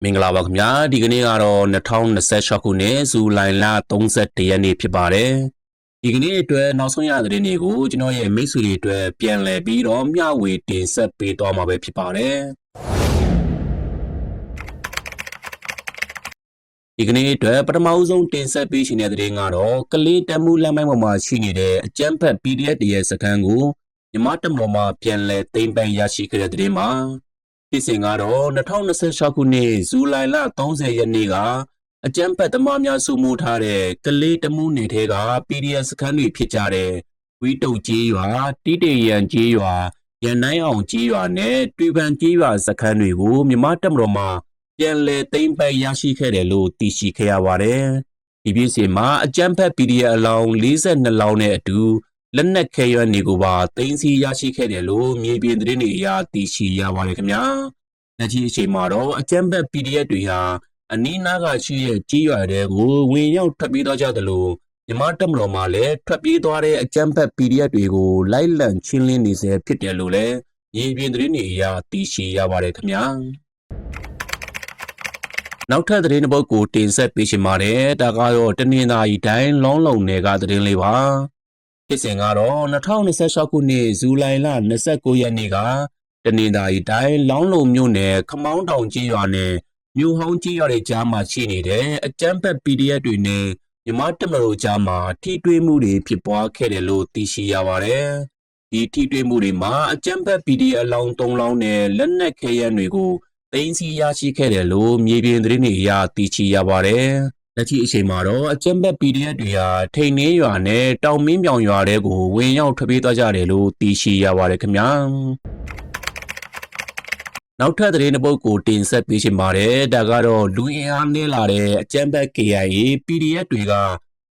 မင်္ဂလာပါခင်ဗျာဒီကနေ့ကတော့2026ခုနှစ်ဇူလိုင်လ31ရက်နေ့ဖြစ်ပါတယ်ဒီကနေ့အတွက်နောက်ဆုံးရသတင်းတွေကိုကျွန်တော်ရဲ့မိတ်ဆွေတွေအတွက်ပြန်လည်ပြီးတော့မျှဝေတင်ဆက်ပေးသွားမှာပဲဖြစ်ပါတယ်ဒီကနေ့အတွက်ပထမဦးဆုံးတင်ဆက်ပေးရှင်တဲ့သတင်းကတော့ကလေးတမှုလမ်းပိုင်းပေါ်မှာရှိနေတဲ့အကြမ်းဖက် PDF တရဲ့စခန်းကိုမြန်မာတပ်မတော်မှပြန်လည်သိမ်းပိုက်ရရှိခဲ့တဲ့သတင်းမှာဖြစ်စဉ်ကတော့2026ခုနှစ်ဇူလိုင်လ30ရက်နေ့ကအကြမ်းဖက်သမားများစုမှုထားတဲ့ကလေးတမှုနယ်ထဲက PDF စခန်းတွေဖြစ်ကြတဲ့ဝီတုတ်ကြီးရွာတိတေရန်ကြီးရွာရန်နိုင်အောင်ကြီးရွာနဲ့တွေ့ပန်ကြီးရွာစခန်းတွေကိုမြန်မာတပ်မတော်မှပြန်လည်သိမ်းပိုက်ရရှိခဲ့တယ်လို့သိရှိခဲ့ရပါတယ်ဒီပြည်စီမှာအကြမ်းဖက် PDF အလောင်း42လောင်းနဲ့အတူလက်နက်ခဲယမ်းတွေကိုပါသိမ်းဆည်းရရှိခဲ့တယ်လို့မြေပြင်သတင်းတွေအရသိရှိရပါတယ်ခင်ဗျာလက်ရှိအချိန်မှာတော့အကြမ်းဖက် PDF တွေဟာအနီးနားကရှိတဲ့ကြီးရွာတွေကိုဝင်ရောက်ထွက်ပြေးသွားကြသလိုမြန်မာတပ်မတော်မှလည်းထွက်ပြေးသွားတဲ့အကြမ်းဖက် PDF တွေကိုလိုက်လံချင်းလင်းနေစေဖြစ်တယ်လို့လည်းမြေပြင်သတင်းတွေအရသိရှိရပါတယ်ခင်ဗျာနောက်ထပ်သတင်းတစ်ပုဒ်ကိုတင်ဆက်ပေးချင်ပါတယ်ဒါကတော့တနင်္သာရီတိုင်းလောင်းလုံနယ်ကသတင်းလေးပါဖြစ်စဉ်ကတော့2026ခုနှစ်ဇူလိုင်လ29ရက်နေ့ကတနင်္သာရီတိုင်းလောင်းလုံမြို့နယ်ခမောင်းတောင်ကြီးရွာနဲ့မြို့ဟောင်းကြီးရွာရဲ့ကြားမှာရှိနေတဲ့အကြမ်းဖက် PDF တွေနဲ့မြန်မာတပ်မတော်ကြားမှာထိတွေ့မှုတွေဖြစ်ပွားခဲ့တယ်လို့သိရှိရပါတယ်။ဒီထိတွေ့မှုတွေမှာအကြမ်းဖက် PDF အလောင်း3လောင်းနဲ့လက်နက်ခဲယမ်းတွေကိုသိမ်းဆည်းရရှိခဲ့တယ်လို့မြေပြင်သတင်းတွေအရသိရှိရပါတယ်။လက်ရှိအချိန်မှာတော့အကြမ်းဖက် PDF တွေဟာထိန်နှင်းရွာနဲ့တောင်မင်းပြောင်ရွာတွေကိုဝင်ရောက်ထွက်ပြေးသွားကြတယ်လို့သိရှိရပါတယ်ခင်ဗျာနောက်ထပ်သတင်းတစ်ပုဒ်ကိုတင်ဆက်ပေးချင်ပါတယ်ဒါကတော့လူအင်အားနည်းလာတဲ့အကြမ်းဖက် KIA PDF တွေက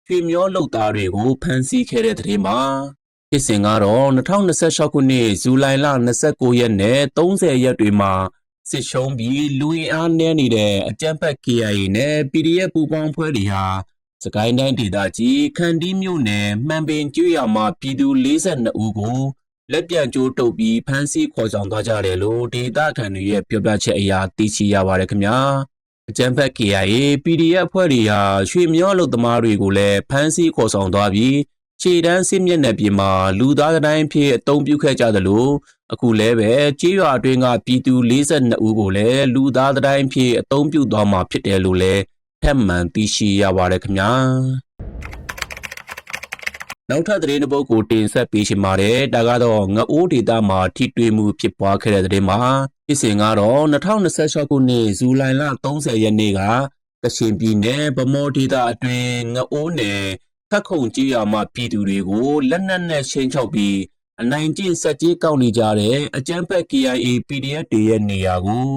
ရွှေမျောလုပ်သားတွေကိုဖမ်းဆီးခဲ့တဲ့သတင်းမှာဖြစ်စဉ်ကတော့2026ခုနှစ်ဇူလိုင်လ29ရက်နဲ့30ရက်တွေမှာစစ်ရှုံးပြီးလူအင်အားနည်းနေတဲ့အကြမ်းဖက် KIA နဲ့ PDF ပူးပေါင်းဖွဲ့တွေဟာစကိုင်းတိုင်းဒေသကြီးခန္တီးမြို့နယ်မှန်ပင်ကျွော်မှာပြည်သူ42ဦးကိုလက်ပြန်ကျိုးတုပ်ပြီးဖမ်းဆီးခေါ်ဆောင်သွားကြတယ်လို့ဒေသခံတွေရဲ့ပြောပြချက်အရသိရှိရပါတယ်ခင်ဗျာအကြမ်းဖက် KIA PDF ဖွဲ့တွေဟာရွှေမျောလုပ်သမားတွေကိုလည်းဖမ်းဆီးခေါ်ဆောင်သွားပြီးခြေတန်းစစ်မျက်နှာပြင်မှာလူသားတိုင်းဖြစ်အုံပြုခဲ့ကြသလိုအခုလည်းပဲကြေးရွာအတွင်းကပြည်သူ42ဦးကိုလည်းလူသားတိုင်းဖြစ်အုံပြုသွားမှာဖြစ်တယ်လို့လည်းထပ်မံသိရှိရပါတယ်ခင်ဗျာနောက်ထပ်သတင်းတစ်ပုဒ်ကိုတင်ဆက်ပေးချင်ပါတယ်ဒါကတော့ငအိုးဒေတာမှာထိတွေ့မှုဖြစ်ပွားခဲ့တဲ့သတင်းမှာဖြစ်စဉ်ကတော့2026ခုနှစ်ဇူလိုင်လ30ရက်နေ့ကကချင်ပြည်နယ်ဗမော်ဒေတာအတွင်းငအိုးနယ်ခက်ခုံကြီးရွာမှာပြည်သူတွေကိုလက်နက်နဲ့ချိန်ချောက်ပြီးအနိုင်ကျင့်စက်ကြီးကောက်နေကြတဲ့အကြမ်းဖက် KIA PDF တွေရဲ့နေရာကို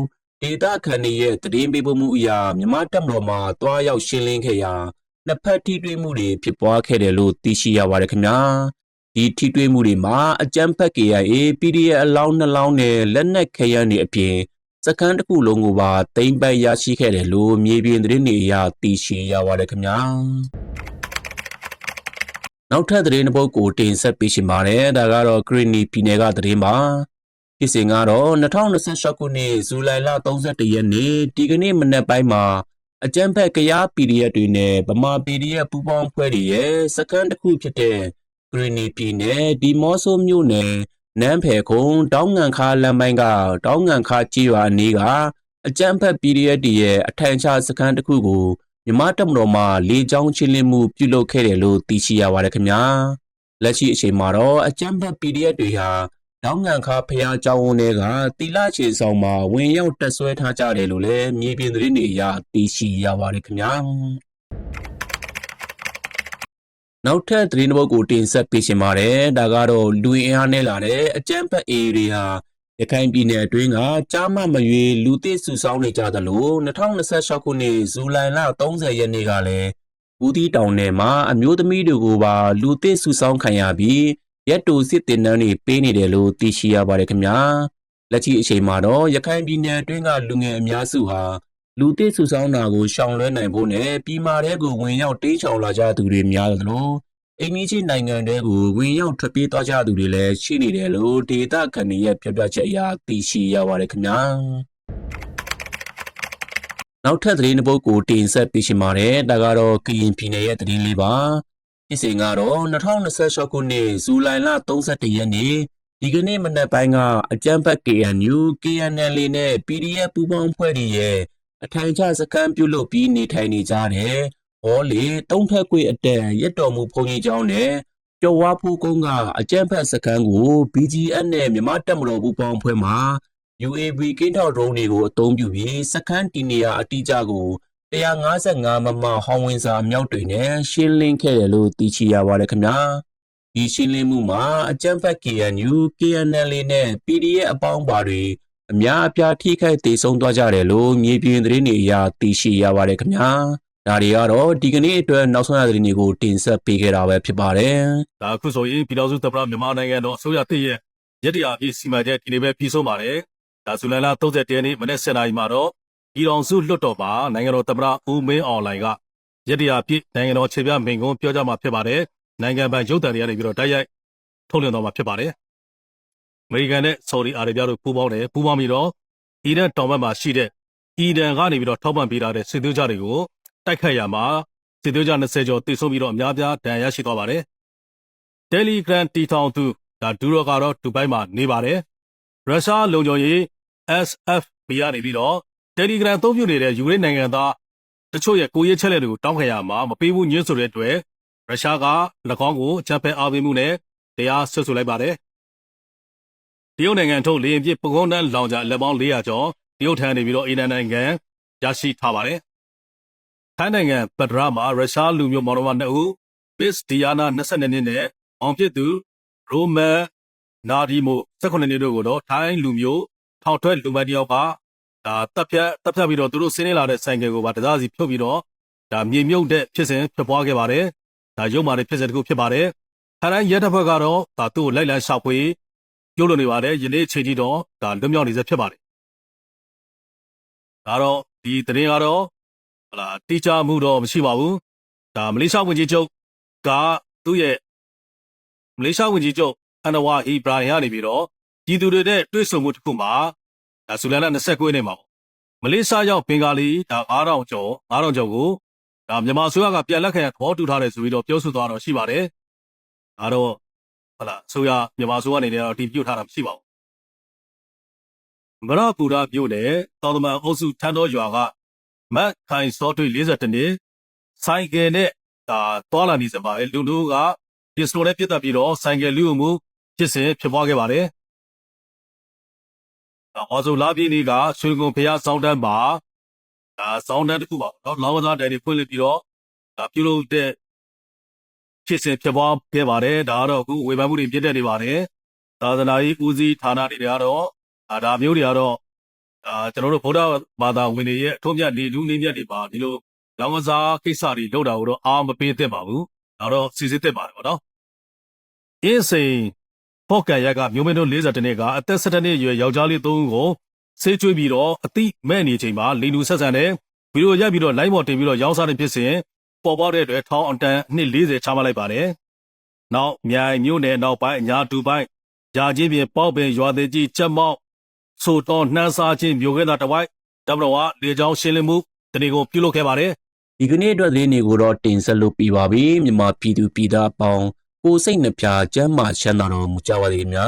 ဒေသခံတွေရဲ့သတင်းပေးပို့မှုအရမြန်မာတပ်မတော်မှတွားရောက်ရှင်းလင်းခဲ့ရာနှစ်ဖက်ထိတွေ့မှုတွေဖြစ်ပွားခဲ့တယ်လို့သိရှိရပါတယ်ခင်ဗျာဒီထိတွေ့မှုတွေမှာအကြမ်းဖက် KIA PDF အလောင်း2လောင်းနဲ့လက်နက်ခဲယမ်းတွေအပြင်စခန်းတစ်ခုလုံးကိုပါသိမ်းပိုက်ရရှိခဲ့တယ်လို့မြေပြင်သတင်းတွေအရသိရှိရပါတယ်ခင်ဗျာနောက်ထပ်သတင်းတစ်ပုဒ်ကိုတင်ဆက်ပေးချင်ပါတယ်ဒါကတော့ဂရနီပြည်နယ်ကသတင်းပါဖြစ်စဉ်ကတော့2026ခုနှစ်ဇူလိုင်လ31ရက်နေ့ဒီကနေ့မနက်ပိုင်းမှာအကြမ်းဖက်ကရား PDF တွေနဲ့ဗမာ PDF ပူးပေါင်းဖွဲ့တွေရဲ့စခန်းတစ်ခုဖြစ်တဲ့ဂရနီပြည်နယ်ဒီမော့ဆိုမြို့နယ်နန်းဖယ်ခုံတောင်းငံခါလမ်းပိုင်းကတောင်းငံခါကြီးရွာအနီးကအကြမ်းဖက် PDF တွေရဲ့အထံချစခန်းတစ်ခုကိုမြန်မာတပ်မတော်မှလေကြောင်းချင်းလင်းမှုပြုလုပ်ခဲ့တယ်လို့သိရှိရပါတယ်ခင်ဗျာလက်ရှိအချိန်မှာတော့အကြမ်းဖက် PDF တွေဟာတောင်းငံခါဖျားကျောင်းဝန်းတွေကတီလာချေဆောင်မှာဝင်ရောက်တက်ဆွဲထားကြတယ်လို့လည်းမြေပြင်သတင်းတွေအရသိရှိရပါတယ်ခင်ဗျာနောက်ထပ်သတင်းတစ်ပုဒ်ကိုတင်ဆက်ပေးချင်ပါတယ်ဒါကတော့လူအင်အားနဲ့လာတဲ့အကြမ်းဖက် AA တွေဟာရခိုင်ပြည်နယ်အတွင်းကကြားမမရွေလူသစ်စုဆောင်းနေကြသလို2026ခုနှစ်ဇူလိုင်လ30ရက်နေ့ကလည်းဦးတီတောင်နယ်မှာအမျိုးသမီးတွေကိုပါလူသစ်စုဆောင်းခံရပြီးရက်တူစစ်တင်တန်းတွေပေးနေတယ်လို့သိရှိရပါတယ်ခင်ဗျာလက်ရှိအချိန်မှာတော့ရခိုင်ပြည်နယ်အတွင်းကလူငယ်အများစုဟာလူသစ်စုဆောင်းတာကိုရှောင်လွှဲနိုင်ဖို့နဲ့ပြည်မာတဲ့ကိုဝင်ရောက်တေးချောင်လာကြသူတွေများသလိုအိမ်ကြီးနိုင်ငံတွေကိုဝင်ရောက်ထွက်ပြေးသွားကြသူတွေလည်းရှိနေတယ်လို့ဒေသခံတွေရဲ့ပြောပြချက်အရသိရှိရပါတယ်ခင်ဗျာ နောက်ထပ်သတင်းတစ်ပုဒ်ကိုတင်ဆက်ပေးရှင်ပါတယ်ဒါကတော့ကရင်ပြည်နယ်ရဲ့သတင်းလေးပါဖြစ်စဉ်ကတော့2026ခုနှစ်ဇူလိုင်လ31ရက်နေ့ဒီကနေ့မနက်ပိုင်းကအကြမ်းဖက် KNU KNL နဲ့ PDF ပူးပေါင်းဖွဲ့တွေရဲ့အထိုင်ချစခန်းပြုလုပ်ပြီးနေထိုင်နေကြတဲ့ဟောလေတုံးထက်ကွေအတက်ရက်တော်မူဘုံကြီးကျောင်းနဲ့ကျော်ဝါဖူးကုန်းကအကြမ်းဖက်စခန်းကို BGF နဲ့မြန်မာတပ်မတော်ပူးပေါင်းဖွဲ့မှာUAV ကင်းထောက်ဒရုန်းတွေကိုအသုံးပြုပြီးစခန်းတီနေယာအတိအကျကို155မမဟောင်းဝင်းစာအမြောက်တွေနဲ့ရှင်းလင်းခဲ့တယ်လို့သိရှိရပါတယ်ခင်ဗျာဒီရှင်းလင်းမှုမှာအကြမ်းဖက် KNU KNL နဲ့ PDF အပေါင်းပါတွေအများအပြားထိခိုက်ဒေဆုံးသွားကြတယ်လို့မြေပြင်သတင်းတွေအရသိရှိရပါတယ်ခင်ဗျာဒါတွေကတော့ဒီကနေ့အတွက်နောက်ဆုံးရသတင်းတွေကိုတင်ဆက်ပေးခဲ့တာပဲဖြစ်ပါတယ်ဒါအခုဆိုရင်ပြည်တော်စုသမ္မတမြန်မာနိုင်ငံတော်အစိုးရတည်ရဲ့ရက်တရားပြည့်စီမံချက်ဒီနေ့ပဲပြီးဆုံးပါတယ်ဒါဇူလိုင်လ31ရက်နေ့မနေ့7:00နာရီမှာတော့ပြည်တော်စုလွှတ်တော်မှာနိုင်ငံတော်သမ္မတဦးမင်းအောင်လှိုင်ကရက်တရားပြည့်နိုင်ငံတော်ခြေပြမိန့်ခွန်းပြောကြားမှာဖြစ်ပါတယ်နိုင်ငံပိုင်ရုပ်သံတွေကနေပြီးတော့တိုက်ရိုက်ထုတ်လွှင့်တော်မှာဖြစ်ပါတယ်အမေရိကန်နဲ့ဆော်ဒီအာရေဗျတို့ပူးပေါင်းပြီးတော့အီရန်တောင်ဘက်မှာရှိတဲ့အီရန်ကနေပြီးတော့ထောက်ပံ့ပေးထားတဲ့စစ်သွေးကြတွေကိုတိုက်ခတ်ရမှာစစ်သွေးကြ20ကျော်တိစုံပြီးတော့အများပြားဒဏ်ရာရရှိသွားပါတယ်Telegram တီထောင်သူဒါဒူရောကတော့ဒူဘိုင်းမှာနေပါတယ်ရုရှားလုံခြုံရေး SFB ကနေပြီးတော့ Telegram အသုံးပြုနေတဲ့ယူကရိန်းနိုင်ငံသားတချို့ရဲ့ကိုယ်ရေးချက်လက်တွေကိုတောင်းခံရမှာမပေးဘူးညှင်းဆိုတဲ့အတွက်ရုရှားက၎င်းကိုဂျပန်အားပေးမှုနဲ့တရားစွဲဆိုလိုက်ပါတယ်တရုတ်နိုင်ငံထုတ်လေယာဉ်ပစ်ပကုန်းတန်းလောင်စာလက်ပေါင်း400ကျော်တရုတ်ထံနေပြီးတော့အီရန်နိုင်ငံရရှိထားပါတယ်ထိုင်းနိုင်ငံပဒရာမှာရုရှားလူမျိုးမော်တော်မ2ဦး Pis Diana 22နှစ်နဲ့အောင်ဖြစ်သူရိုမန်နာဒီမို18နှစ်တို့ကိုတော့ထိုင်းလူမျိုးထောင်ထွက်လူမတယောက်ကဒါတပ်ဖြတ်ပြီးတော့သူတို့ဆင်းနေလာတဲ့ဆိုင်ကယ်ကိုပါတစားစီဖြုတ်ပြီးတော့ဒါမြေမြုပ်တဲ့ဖြစ်စဉ်ဖြစ်ပွားခဲ့ပါတယ်ဒါရုပ်မာတဲ့ဖြစ်စဉ်တစ်ခုဖြစ်ပါတယ်ထိုင်းရဲတပ်ဖွဲ့ကတော့ဒါသူ့ကိုလိုက်လံရှာဖွေပြုလုပ်နေပါတယ်ယနေ့ချိန်ထိတော့ဒါလွတ်မြောက်နေစေဖြစ်ပါတယ်ဒါတော့ဒီသတင်းကတော့တိကျမှုတော့မရှိပါဘူးဒါမလေးရှားဝန်ကြီးချုပ်ကသူ့ရဲ့မလေးရှားဝန်ကြီးချုပ်အန်နဝါအီဘရာဟင်ကနေပြီးတော့ပြည်သူတွေနဲ့တွေ့ဆုံမှုတစ်ခုမှာဒါဇူလိုင်လ29ရက်နေ့မှာမလေးရှားရောက်ဘင်္ဂါလီဒါ9000ကျော်ကိုဒါမြန်မာအစိုးရကပြန်လက်ခံသဘောတူထားတယ်ဆိုပြီးတော့ပြောဆိုသွားတော့ရှိပါတယ်ဒါတော့အစိုးရမြန်မာအစိုးရအနေနဲ့တော့ဒီပြုတ်ထားတာမရှိပါဘူးမရပူရာမြို့နယ်တောင်တမန်အုပ်စုထန်းတော်ရွာကမတ်ခိုင်စောထွေး42နှစ်ဆိုင်ကယ်နဲ့ဒါသွားလာနေစပါလူတို့ကပစ္စတိုနဲ့ပြစ်တက်ပြီးတော့ဆိုင်ကယ်လူမှုဖြစ်စဉ်ဖြစ်ပွားခဲ့ပါတယ်။အော်ဆိုလာပြည်နေကရွှေကုန်းဖျားစောင်းတန်းမှာဒါစောင်းတန်းတစ်ခုပါတော့လောင်းကစားတိုင်တွေဖွင့်လှစ်ပြီးတော့ဒါပြုလုပ်တဲ့ဖြစ်စဉ်ဖြစ်ပွားခဲ့ပါတယ်။ဒါကတော့အခုဝေဖန်မှုတွေပြည့်တက်နေပါတယ်။သာသနာရေးဦးစီးဌာနတွေကတော့ဒါမျိုးတွေကတော့ကျွန်တော်တို့ဗုဒ္ဓဘာသာဝင်တွေရဲ့အထွတ်မြတ်နေလူနေမြတ်တွေပါဒီလိုလောင်းကစားကိစ္စတွေလုပ်တာကိုတော့အားမပေးသင့်ပါဘူး။ဒါတော့စီစစ်သင့်ပါတယ်ပေါ့နော်။အင်းစိန်ပေါ့ကန်ရက်ကမျိုးမင်းတို့42နှစ်ကအသက်17နှစ်အရွယ်ယောက်ျားလေး3ဦးကိုဆေးကျွေးပြီးတော့အတိမဲ့နေချိန်မှာလိန်လူဆက်ဆံတဲ့ဗီဒီယိုရိုက်ပြီးတော့ live ပေါ်တင်ပြီးတော့ရောင်းစားတဲ့ဖြစ်စဉ်ပေါ်ပေါက်တဲ့အတွက်ထောင်အတန်နှစ်40ချမှတ်လိုက်ပါတယ်။နောက်မြိုင်မြို့နယ်နောက်ပိုင်းအညာဒူပိုင်းရာချင်းပြင်ပေါက်ပင်ရွာသေးကြီးချက်မောက်ဆိုတော်နှမ်းစားချင်းမြို့ခဲသားတဝိုက်တမတော်ကလေကြောင်းရှင်းလင်းမှုတနေ့ကိုပြုလုပ်ခဲ့ပါတယ်ဒီကနေ့အတွက်သတင်းတွေကိုတော့တင်ဆက်လုပ်ပြီးပါပြီမြန်မာပြည်သူပြည်သားအပေါင်းကိုစိတ်နှပြကျမ်းမာချမ်းသာတော်မူကြပါစေခင်ဗျာ